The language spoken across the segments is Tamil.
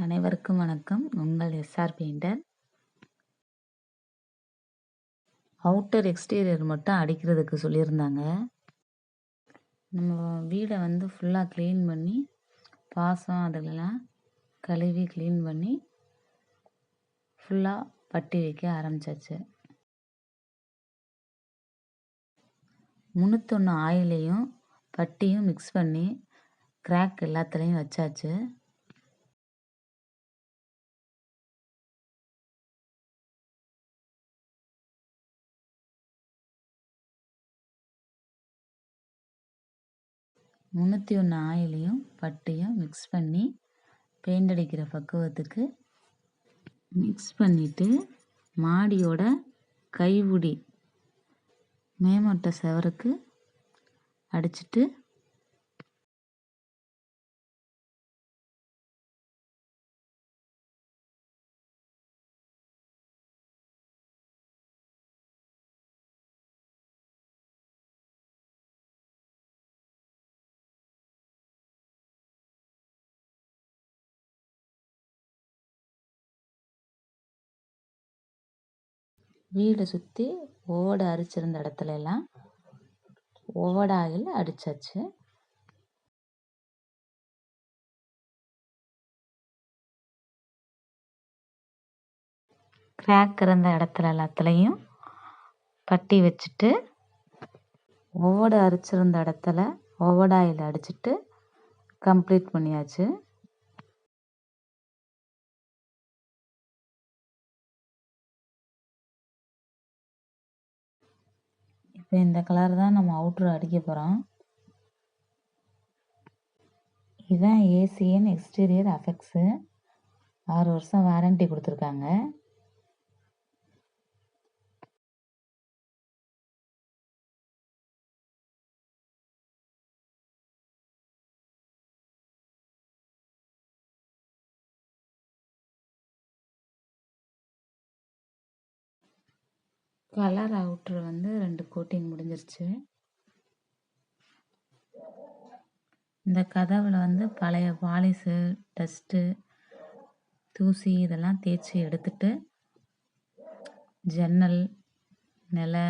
அனைவருக்கும் வணக்கம். உங்கள் எஸ்ஆர் பெயிண்டர். அவுட்டர் எக்ஸ்டீரியர் மட்டும் அடிக்கிறதுக்கு சொல்லியிருந்தாங்க. நம்ம வீடை ஃபுல்லாக க்ளீன் பண்ணி பாசம் அதெல்லாம் கழுவி க்ளீன் பண்ணி ஃபுல்லாக பட்டி வைக்க ஆரம்பிச்சாச்சு. 301 ஆயிலையும் பட்டியும் மிக்ஸ் பண்ணி கிராக் எல்லாத்துலேயும் வச்சாச்சு. ஆயிலையும் பட்டியும் மிக்ஸ் பண்ணி பெயிண்ட் அடிக்கிற பக்குவத்துக்கு மிக்ஸ் பண்ணிவிட்டு மாடியோட கைவுடி மேமட்ட செவருக்கு அடிச்சிட்டு வீடை சுற்றி ஓடை அரிச்சிருந்த இடத்துல எல்லாம் ஓடாயில் அடிச்சாச்சு. கிராக் இருந்த இடத்துல எல்லாத்துலேயும் பட்டி வச்சுட்டு ஓடை அரிச்சிருந்த இடத்துல ஓடாயில் அடிச்சுட்டு கம்ப்ளீட் பண்ணியாச்சு. இப்போ இந்த கலர் தான் நம்ம அவுட்ரு அடிக்க போகிறோம். இதுதான் ஏசியன் எக்ஸ்டீரியர் அஃபெக்ட்ஸு. 6 வருஷம் வாரண்டி கொடுத்துருக்காங்க. கலர் அவுட்ரு 2 கோட்டிங் முடிஞ்சிருச்சு. இந்த கதவில் பழைய பாலிஷு டஸ்ட்டு தூசி இதெல்லாம் தேய்ச்சி எடுத்துட்டு ஜன்னல் நிலை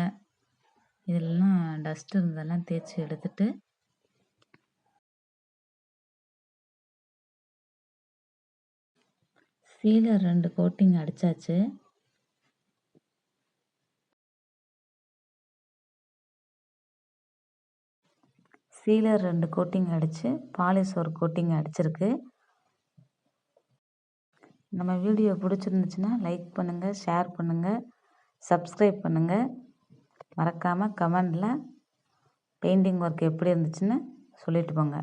இதெல்லாம் டஸ்ட் இருந்ததெல்லாம் தேய்ச்சி எடுத்துட்டு சீலர் 2 கோட்டிங் அடித்தாச்சு. சீலர் 2 கோட்டிங் அடித்து பாலிஷ் ஒரு கோட்டிங் அடிச்சிருக்கு. நம்ம வீடியோ பிடிச்சிருந்துச்சுன்னா லைக் பண்ணுங்கள், ஷேர் பண்ணுங்கள், சப்ஸ்கிரைப் பண்ணுங்கள். மறக்காமல் கமெண்டில் பெயிண்டிங் ஒர்க் எப்படி இருந்துச்சுன்னு சொல்லிட்டு போங்க.